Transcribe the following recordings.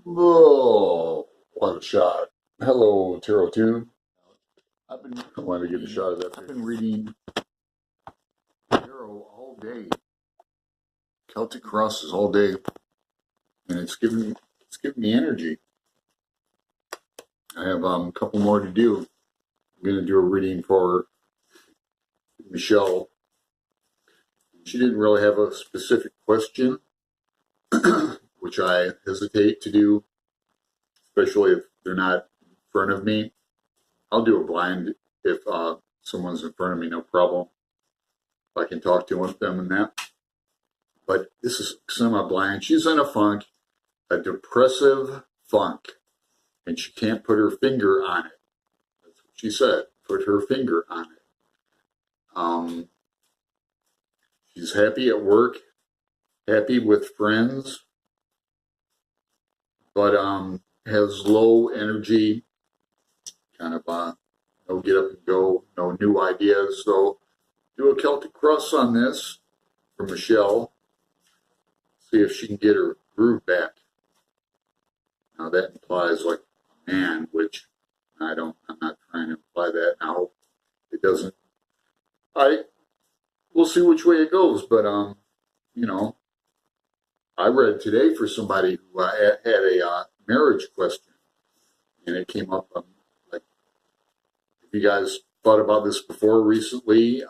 Oh, what a shot. Hello, Tarot 2. I wanted to get a shot of that. I've been reading tarot all day, Celtic crosses all day, and it's giving me energy. I have a couple more to do. I'm going to do a reading for Michelle. She didn't really have a specific question, which I hesitate to do, especially if they're not in front of me. I'll do a blind if someone's in front of me, no problem. I can talk to them and that. But this is semi-blind. She's in a funk, a depressive funk, and she can't put her finger on it. That's what she said. Put her finger on it. She's happy at work, happy with friends, but has low energy, kind of no get up and go, no new ideas. So do a Celtic cross on this for Michelle. See if she can get her groove back. Now that implies like a man, which I'm not trying to imply that. I hope it doesn't. We'll see which way it goes, but I read today for somebody who had a marriage question, and it came up like, if you guys thought about this before recently,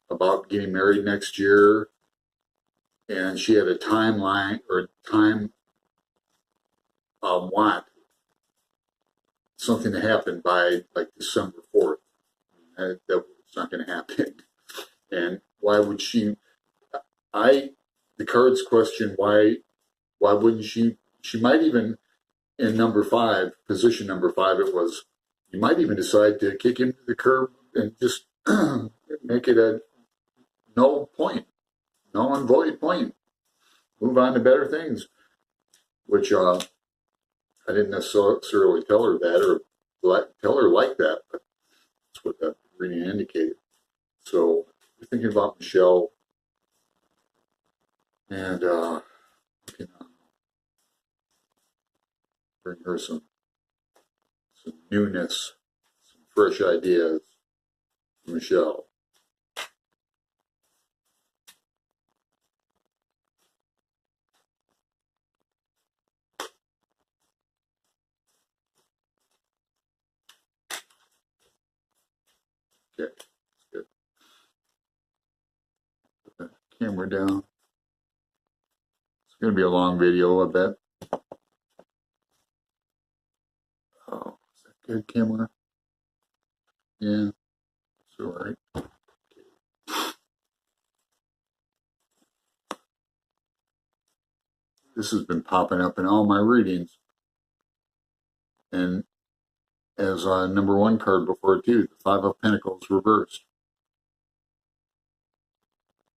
about getting married next year, and she had a timeline or time want something to happen by like December 4th. That's not going to happen. And why would she? The cards question why wouldn't she? She might even in number 5, position number 5. It was you might even decide to kick him to the curb and just make it a null and void point. Move on to better things, which I didn't necessarily tell her that or tell her like that, but that's what that reading indicated. So we're thinking about Michelle, and we can bring her some newness, some fresh ideas. Michelle. Okay, good. Put the camera down. It's going to be a long video, I bet. Oh, is that good, camera? Yeah, it's all right. This has been popping up in all my readings. And as number 1 card before too, the 5 of Pentacles reversed.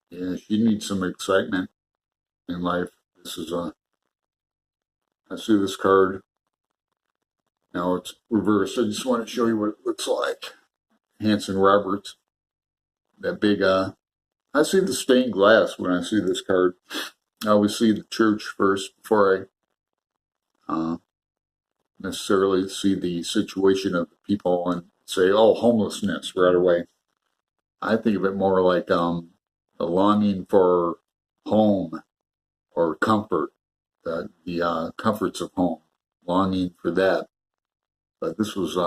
Yeah, she needs some excitement in life. This is I see this card. Now it's reversed. I just want to show you what it looks like. Hanson Roberts. That big, I see the stained glass when I see this card. I always see the church first before I necessarily see the situation of the people and say, oh, homelessness right away. I think of it more like a longing for home or comfort, the comforts of home, longing for that. But this was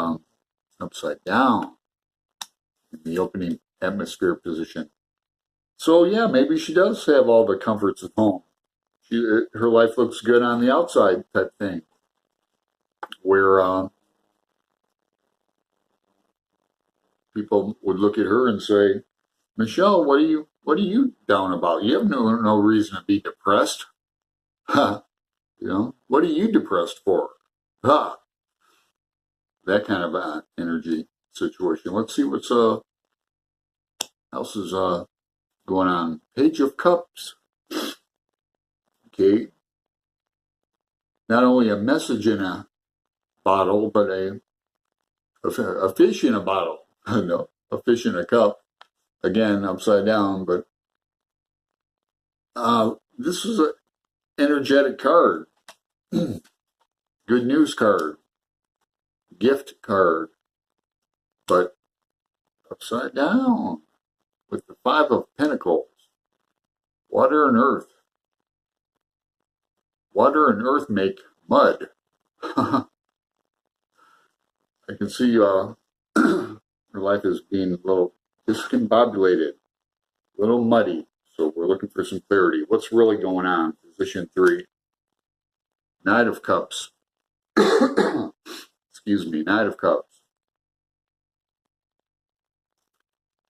upside down in the opening atmosphere position. So yeah, maybe she does have all the comforts of home. Her life looks good on the outside type thing, where people would look at her and say, Michelle, what are you down about? You have no reason to be depressed. Huh. What are you depressed for? Huh. That kind of energy situation. Let's see what's else is going on. Page of Cups. Okay. Not only a message in a bottle, but a fish in a bottle. No, a fish in a cup. Again, upside down, but this is an energetic card. good news card, gift card, but upside down with the Five of Pentacles. Water and earth. Water and earth make mud. I can see her life is being a little discombobulated, a little muddy. So we're looking for some clarity. What's really going on? Position 3. Knight of Cups. Excuse me, Knight of Cups.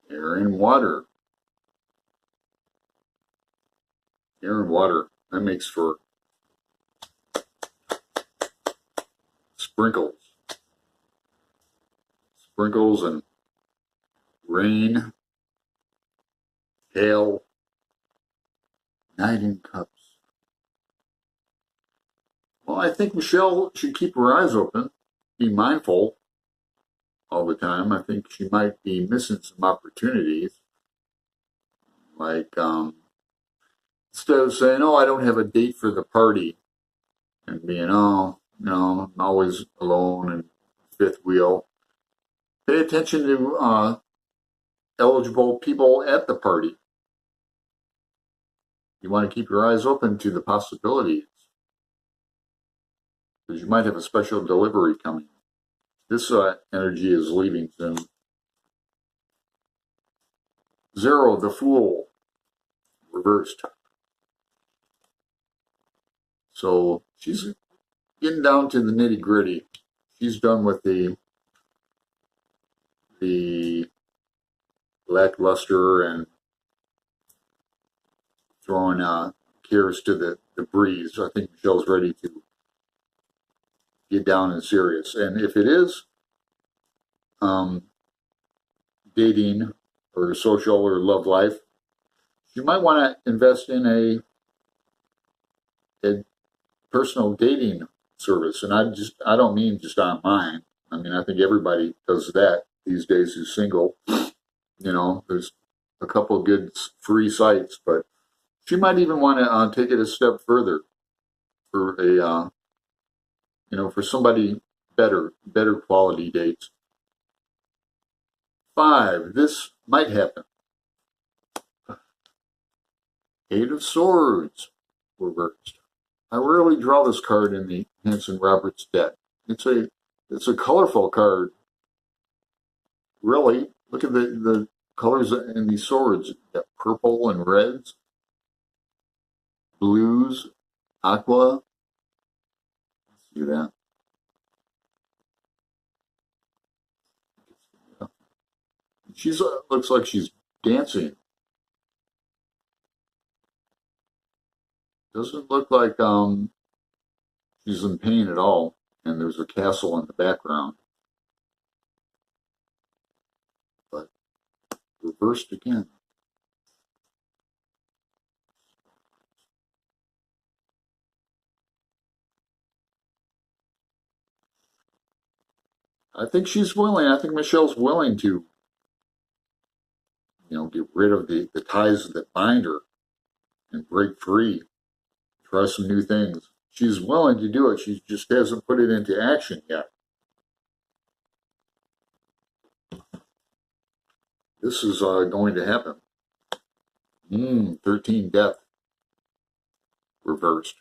Air and water. Air and water. That makes for sprinkles. Sprinkles and rain, hail, Knight in Cups. Well, I think Michelle should keep her eyes open, be mindful all the time. I think she might be missing some opportunities. Like, instead of saying, oh, I don't have a date for the party, and being, oh, I'm always alone and fifth wheel. Pay attention to eligible people at the party. You want to keep your eyes open to the possibilities, because you might have a special delivery coming. This energy is leaving soon. 0, the Fool, reversed. So she's getting down to the nitty gritty. She's done with the lackluster and throwing cares to the breeze. I think Michelle's ready to get down and serious. And if it is dating or social or love life, you might want to invest in a personal dating service. And I don't mean just online. I mean, I think everybody does that these days who's single. There's a couple of good free sites, but she might even want to take it a step further for for somebody better quality dates. 5, this might happen. 8 of Swords, reversed. I rarely draw this card in the Hanson Roberts deck. It's a colorful card. Really, look at the colors in these swords. You got purple and reds, blues, aqua. Let's see that. She's looks like she's dancing. Doesn't look like she's in pain at all. And there's a castle in the background. But reversed again. I think she's willing. I think Michelle's willing to, get rid of the ties that bind her and break free, try some new things. She's willing to do it. She just hasn't put it into action yet. This is going to happen. 13, death, reversed.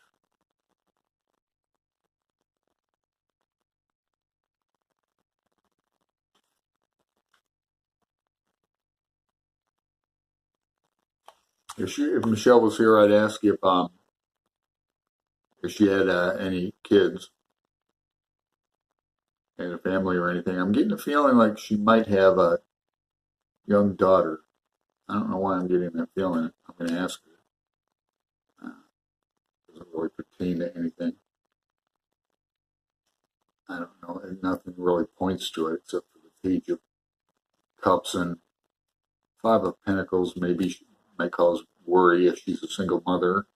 If Michelle was here, I'd ask if she had any kids and a family or anything. I'm getting a feeling like she might have a young daughter. I don't know why I'm getting that feeling. I'm going to ask her. Doesn't really pertain to anything. I don't know. And nothing really points to it except for the Page of Cups and 5 of Pentacles. Maybe she might cause worry if she's a single mother.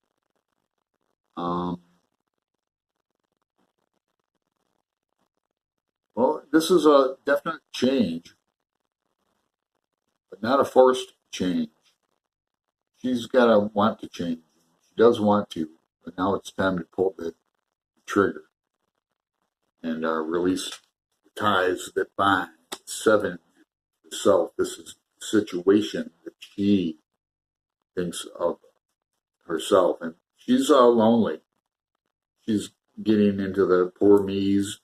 Well, this is a definite change, but not a forced change. She's got to want to change. She does want to, but now it's time to pull the trigger. and release the ties that bind. 7, the self. This is the situation that she thinks of herself, and she's lonely. She's getting into the poor me's,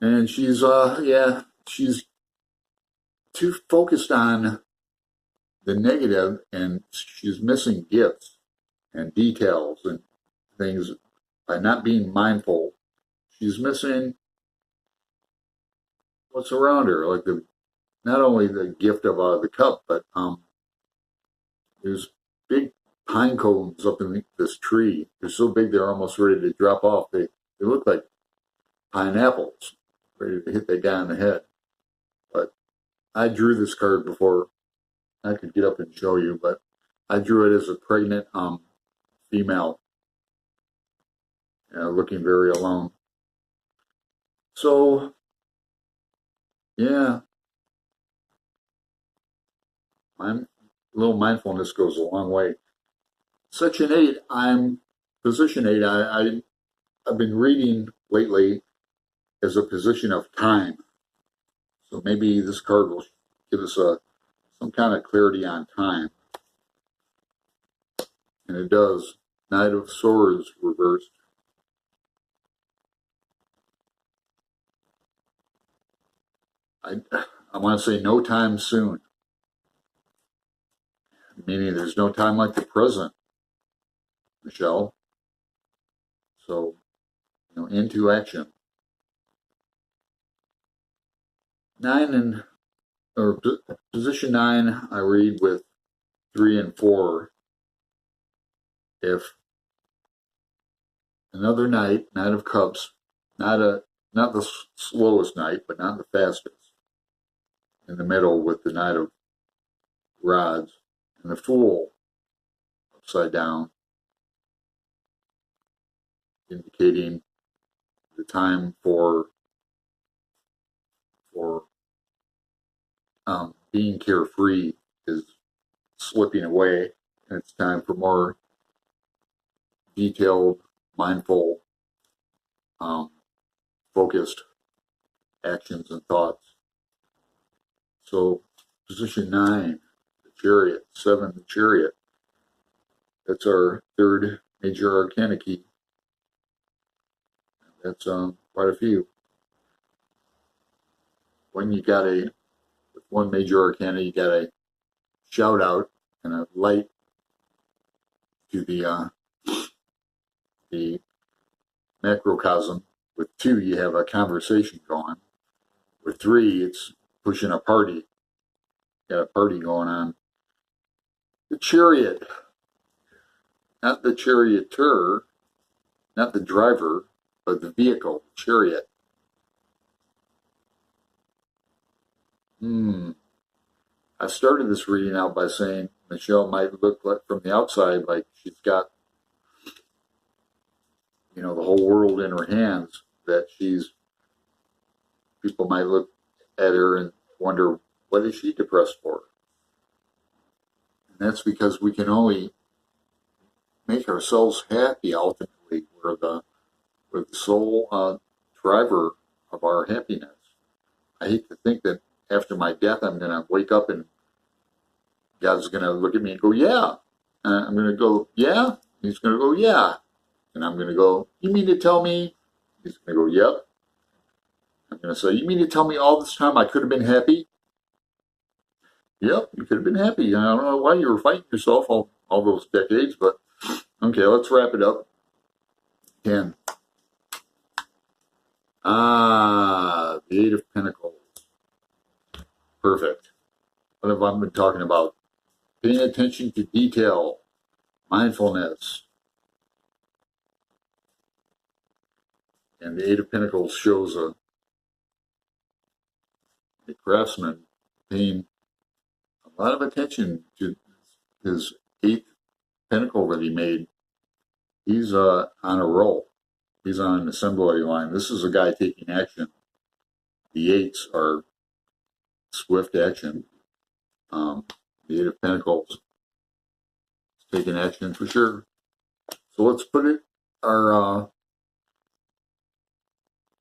and she's she's too focused on the negative, and she's missing gifts and details and things by not being mindful. She's missing what's around her, like the not only the gift of the cup, but there's big pine cones up in this tree. They're so big they're almost ready to drop off. They look like pineapples, ready to hit that guy on the head. But I drew this card before I could get up and show you, but I drew it as a pregnant female, looking very alone. So, yeah, a little mindfulness goes a long way. Section 8, position 8, I've been reading lately as a position of time. So maybe this card will give us some kind of clarity on time. And it does. Knight of Swords reversed. I want to say no time soon. Meaning there's no time like the present, Michelle. So, into action. 9 or position 9, I read with 3 and 4. If another knight of cups, not the slowest knight, but not the fastest, in the middle with the knight of rods, and the fool upside down, indicating the time for being carefree is slipping away, and it's time for more detailed, mindful, focused actions and thoughts. So, position 9, the Chariot. 7, the Chariot. That's our third major arcana key. That's quite a few. When you got with one major arcana, you got a shout out and a light to the macrocosm. With 2, you have a conversation going. With 3, it's pushing a party. Got a party going on. The Chariot, not the charioteer, not the driver, but the vehicle, the chariot. I started this reading out by saying Michelle might look like from the outside like she's got, the whole world in her hands, that people might look at her and wonder, what is she depressed for? And that's because we can only make ourselves happy ultimately. We're the sole driver of our happiness. I hate to think that after my death, I'm going to wake up and God's going to look at me and go, yeah. And I'm going to go, yeah. He's going to go, yeah. And I'm going to go, you mean to tell me? He's going to go, yep. I'm going to say, you mean to tell me all this time I could have been happy? Yep, you could have been happy. I don't know why you were fighting yourself all those decades, but okay, let's wrap it up. 10. The 8 of Pentacles. Perfect. What have I been talking about? Paying attention to detail, mindfulness. And the 8 of Pentacles shows a craftsman paying a lot of attention to his 8th pentacle that he made. He's on a roll. He's on an assembly line. This is a guy taking action. The 8s are swift action. The 8 of Pentacles is taking action for sure. So let's put it, our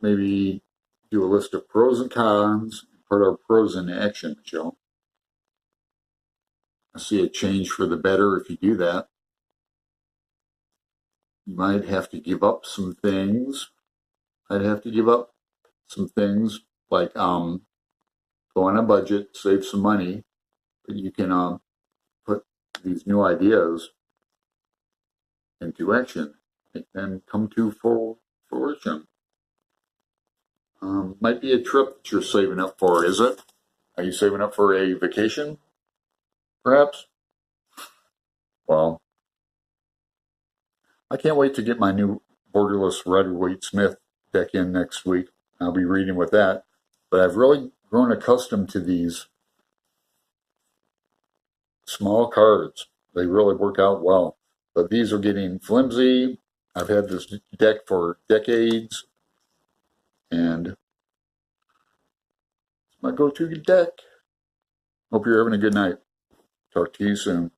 maybe do a list of pros and cons, put our pros in action, Michelle. I see a change for the better if you do that. You might have to give up some things. I'd have to give up some things like go on a budget, save some money, but you can put these new ideas into action, make them come to full fruition. Might be a trip that you're saving up for, is it? Are you saving up for a vacation, perhaps? Well, I can't wait to get my new borderless Rider-Waite Smith deck in next week. I'll be reading with that. But I've really grown accustomed to these small cards. They really work out well. But these are getting flimsy. I've had this deck for decades, and it's my go-to deck. Hope you're having a good night. Talk to you soon.